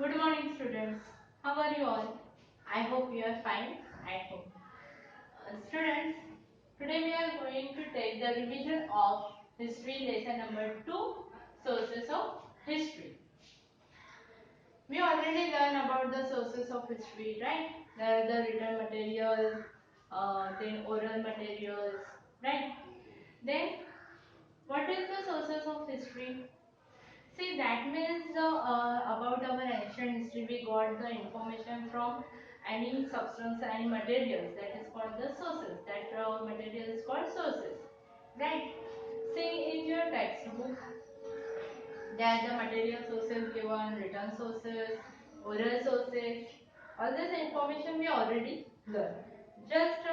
Good morning, students. How are you all? I hope you are fine at home. Students, today we are going to take the revision of history lesson number 2, sources of history. We already learned about the sources of history, right? There are the written material, then oral materials, right? Then, what is the sources of history? See, that means about our ancient history, we got the information from any substance, any materials. That is called the sources. That material is called sources, right? See, in your textbook, there are the material sources given, written sources, oral sources. All this information we already learned. Just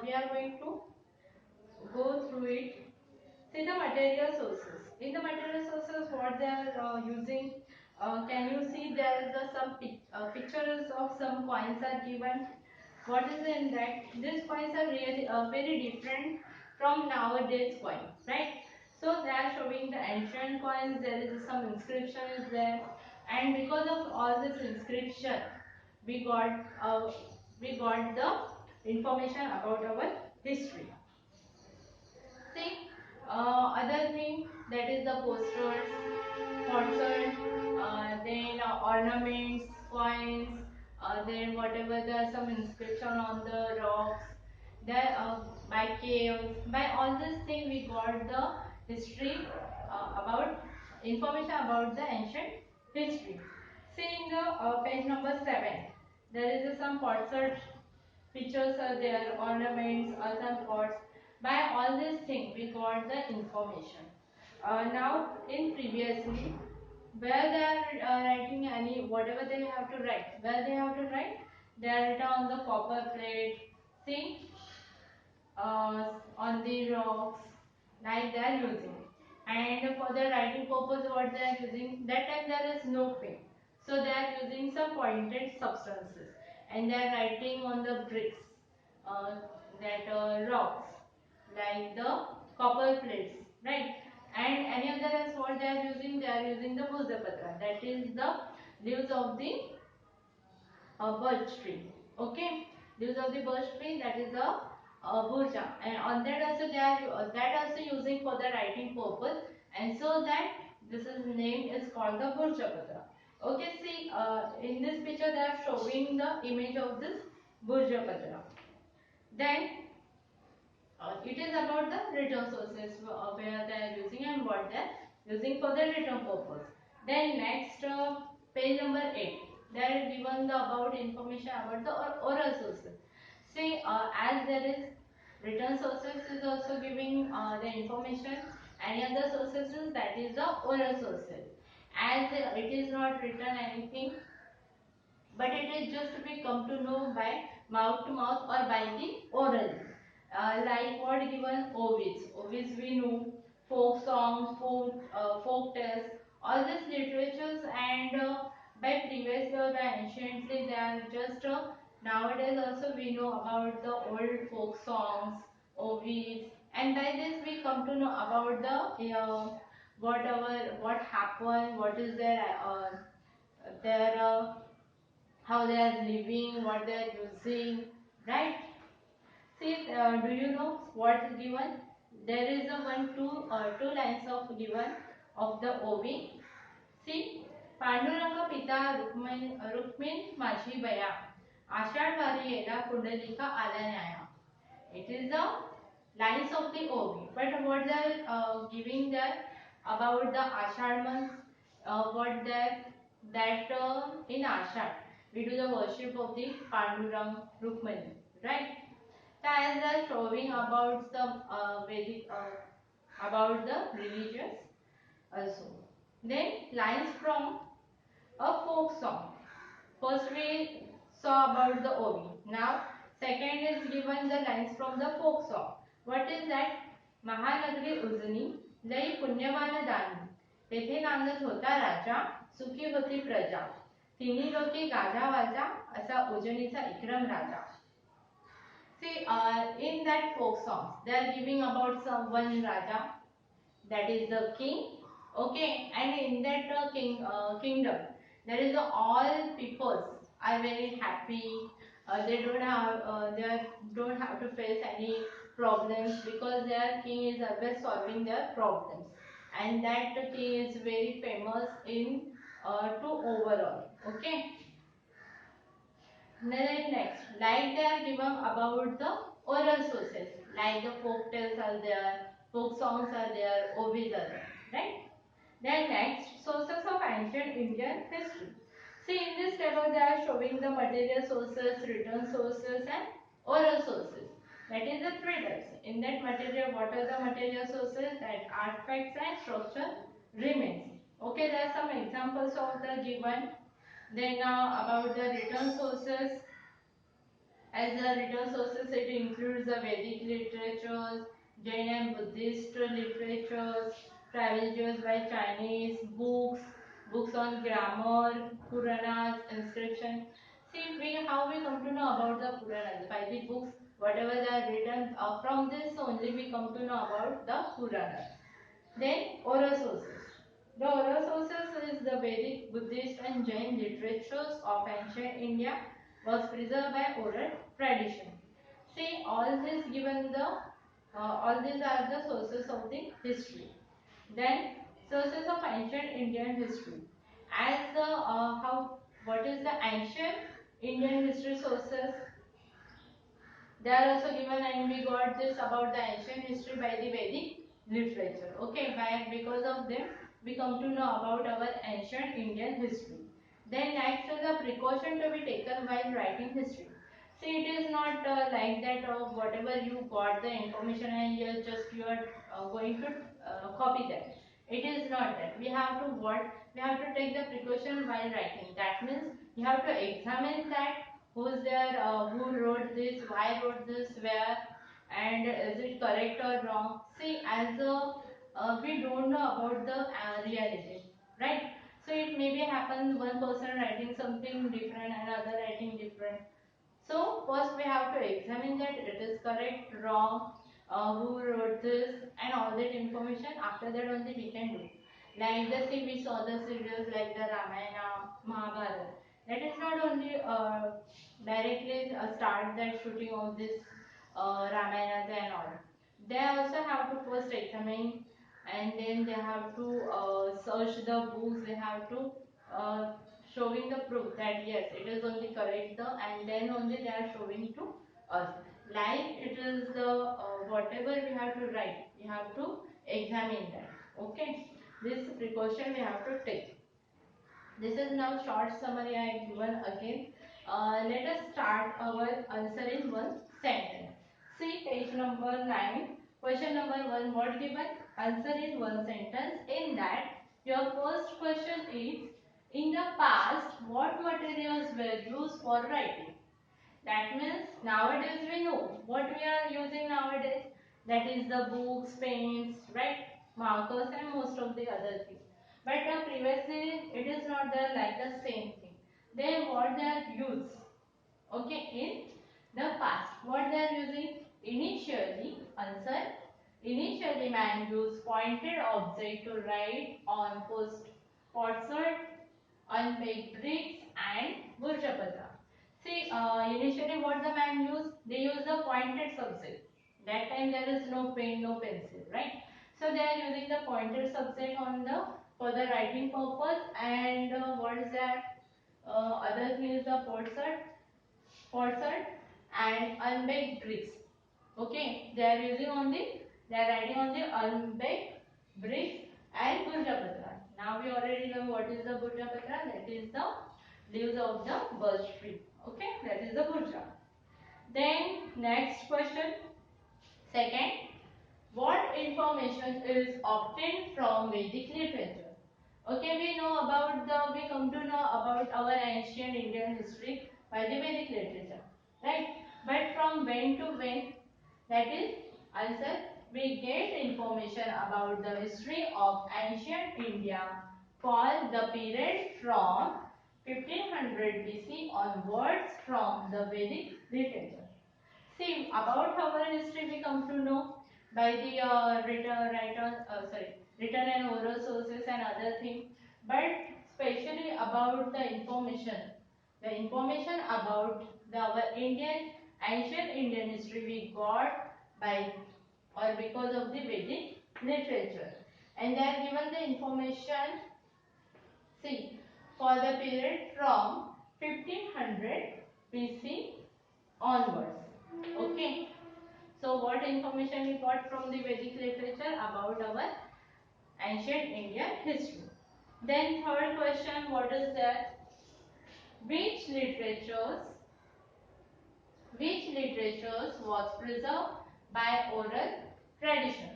we are going to go through it. See the material sources. In the material sources, what they are using, can you see there is some pictures of some coins are given. What is in that? These coins are really very different from nowadays coin, right? So they are showing the ancient coins. There is some inscription is there, and because of all this inscription, we got uh, we got the information about our history. See, other thing that is the posters, potsherds, then ornaments, coins, then whatever there are some inscription on the rocks, there by caves, by all this thing we got the history about information about the ancient history. See in the page number 7, there is some potsherd pictures are there, ornaments, some pots. By all these things, we got the information. Now, in previously, where they are writing any whatever they have to write, where they have to write, they are written on the copper plate. See, on the rocks, like they are using. And for the writing purpose, what they are using? That time there is no pen, so they are using some pointed substances, and they are writing on the bricks, uh, that rocks, like the copper plates, right? And any other as what they are using? They are using the bhojapatra, that is the leaves of the birch tree. Okay, leaves of the birch tree, that is the burja, and on that also they are that also using for the writing purpose, and so that this is name is called the burja patra. Okay, see in this picture they are showing the image of this burja patra. Then it is about the written sources where they are using and what they are using for the written purpose. Then next page number 8, they are given the about information about the oral sources. See, as there is written sources is also giving the information. Any other sources is that is the oral sources. As it is not written anything, but it is just we come to know by mouth to mouth or by the oral. Like what given Ovids. Ovids we know, folk songs, folk tales, all these literatures, and by previous or by anciently they are just nowadays also we know about the old folk songs, Ovids, and by this we come to know about the whatever what happened, what is their how they are living, what they are using, right? See, do you know what is given? There is a two lines of given of the OV. See, Pandurang पिता रुक्मिण माझी बया आषाढ वारी येला कुंडलिका आला न्याया. It is the lines of the OV. But what they are giving there about the Ashad month, what that in Ashad we do the worship of the Pandurang Rukmani, right? As they are showing about some Vedic about the religious also. Then lines from a folk song. First we saw about the OV. Now second is given the lines from the folk song. What is that? Mahanagari Ujani लई पुण्यवान दानी तेथे नांदत होता राजा सुखी होती प्रजा तिन्ही लोके Gaza वाजा असा उजनीचा इक्रम राजा. See, in that folk songs, they are giving about some one Raja, that is the king. Okay, and in that kingdom, There is all peoples are very happy. They don't have to face any problems because their king is always solving their problems, and that king is very famous in to overall. Okay. Then next, like they are given about the oral sources, like the folk tales are there, folk songs are there, ovis are there, right? Then next, sources of ancient Indian history. See, in this table they are showing the material sources, written sources and oral sources. That is the three types. In that material, what are the material sources? That artifacts and structure remains. Okay, there are some examples of the given. Then about the written sources, as the written sources, it includes the Vedic literatures, Jain and Buddhist literatures, travel by Chinese, books on grammar, Puranas, inscription. See, how we come to know about the Puranas by the books, whatever they are written. From this only we come to know about the Puranas. Then oral sources. The oral sources is the Vedic, Buddhist and Jain literatures of ancient India was preserved by oral tradition. See, all this given the all these are the sources of the history. Then sources of ancient Indian history. As the how what is the ancient Indian history sources? They are also given, and we got this about the ancient history by the Vedic literature. Okay, because of them we come to know about our ancient Indian history. Then next is the precaution to be taken while writing history. See, it is not like that whatever you got the information and you are going to copy that. It is not that. We have to what? We have to take the precaution while writing. That means you have to examine that who's there, who wrote this, why wrote this, where, and is it correct or wrong. See, as we don't know about the reality, right? So it maybe happens one person writing something different, another writing different. So first we have to examine that it is correct, wrong, who wrote this, and all that information. After that only we can do. Like the see we saw the serials like the Ramayana, Mahabharata. That is not only directly start that shooting of this Ramayana and all. They also have to first examine, and then they have to search the books. They have to uh, showing the proof that yes, it is only correct the, and then only they are showing to us. Like it is the whatever we have to write, we have to examine that. Okay, this precaution we have to take. This is now short summary I have given again. Let us start our answer in one sentence. See page number 9. Question number 1. What given? Answer in one sentence. In that, your first question is, in the past, what materials were used for writing? That means nowadays we know what we are using nowadays. That is the books, pens, right? Markers and most of the other things. But previously it is not there like the same thing. They what they are used. Okay, in the past. What they are using? Initially, answer. Initially man used pointed object to write on potsherd, on baked bricks and burjapatra. See, initially what the man used? They use the pointed subject. That time there is no pen, no pencil, right? So they are using the pointed subject on the for the writing purpose, and what is that? Other thing is the potsherd and unbaked bricks. Okay, they are using on the they are writing on the unbaked bricks and burjapatra. Now we already know what is the burjapatra. That is the leaves of the birch tree. Okay, that is the burja. Then next question. Second, what information is obtained from Vedic literature? Okay, we come to know about our ancient Indian history by the Vedic literature, right? But from when to when? That is answer. We get information about the history of ancient India for the period from 1500 BC onwards from the Vedic literature. See, about our history we come to know by the written and oral sources and other things. But specially about the information about our Indian ancient Indian history we got by or because of the Vedic literature, and they are given the information. See, for the period from 1500 BC onwards. Okay. So what information we got from the Vedic literature about our ancient Indian history? Then third question, what is that? Which literatures which literatures was preserved by oral tradition?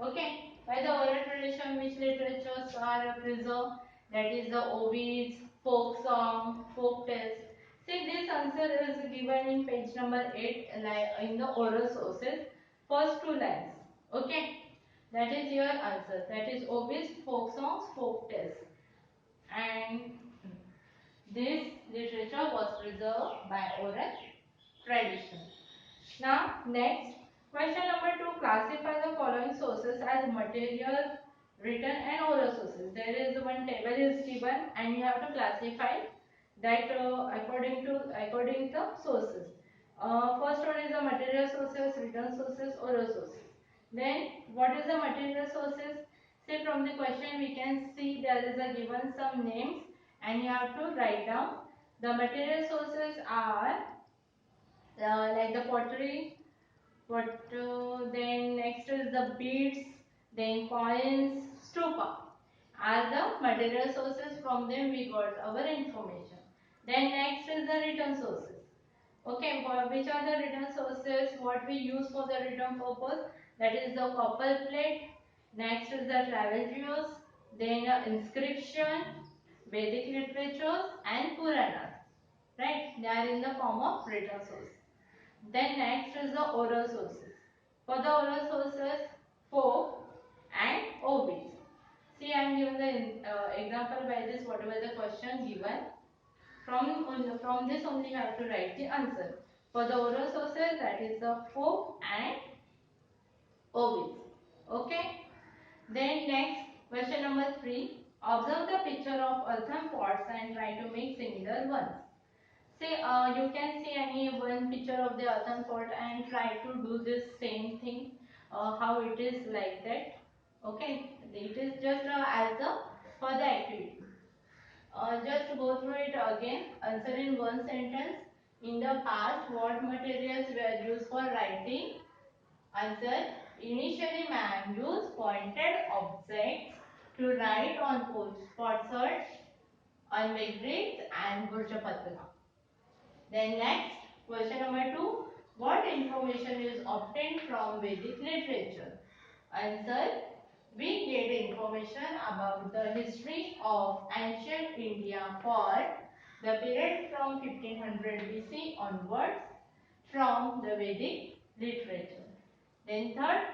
Okay, by the oral tradition, which literatures are preserved? That is the Ovids, folk song, folk tales. See, this answer is given in page number 8 in the oral sources, first two lines. Okay, that is your answer. That is Ovids, folk songs, folk tales. And this literature was preserved by oral tradition. Now, next, question number 2. Classify the following sources as material, written and oral sources. There is one table is given and you have to classify that according to sources. First one is the material sources, written sources, oral sources. Then, what is the material sources? Say from the question we can see there is a given some names and you have to write down. The material sources are like the pottery, then next is the beads, then coins, stupa are the material sources. From them we got our information. Then next is the written sources. Okay, which are the written sources? What we use for the written purpose? That is the copper plate. Next is the travel jewels. Then inscription, Vedic literatures, and Puranas. Right? They are in the form of written source. Then next is the oral sources. For the oral sources, folk and obits. See, I am giving the example by this, whatever the question given. From this only you have to write the answer. For the oral sources, that is the folk and obits. Okay. Then next, question number 3. Observe the picture of earthen pots and try to make similar ones. Say you can see any one picture of the earthen pot and try to do this same thing. How it is like that. Okay, it is just as the for the activity. Just go through it again. Answer in one sentence. In the past, what materials were used for writing? Answer. Initially, man used pointed objects to write on potsherds, on bricks and burjapatra. Then next, question number 2. What information is obtained from Vedic literature? Answer. We get information about the history of ancient India for the period from 1500 BC onwards from the Vedic literature. Then third,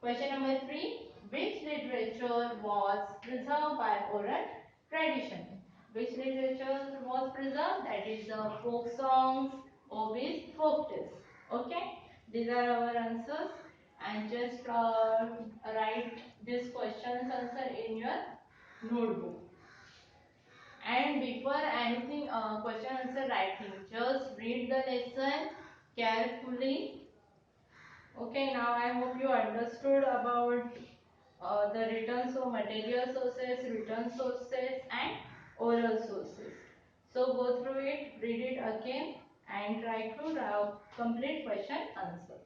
question number 3. Which literature was preserved by oral tradition? Which literature was preserved? That is the folk songs, obis, folk tales. Okay, these are our answers, and just write this question's answer in your notebook. And before anything, question answer writing, just read the lesson carefully. Okay, now I hope you understood about the written material sources, written sources and oral sources. So go through it, read it again and try to complete question answer.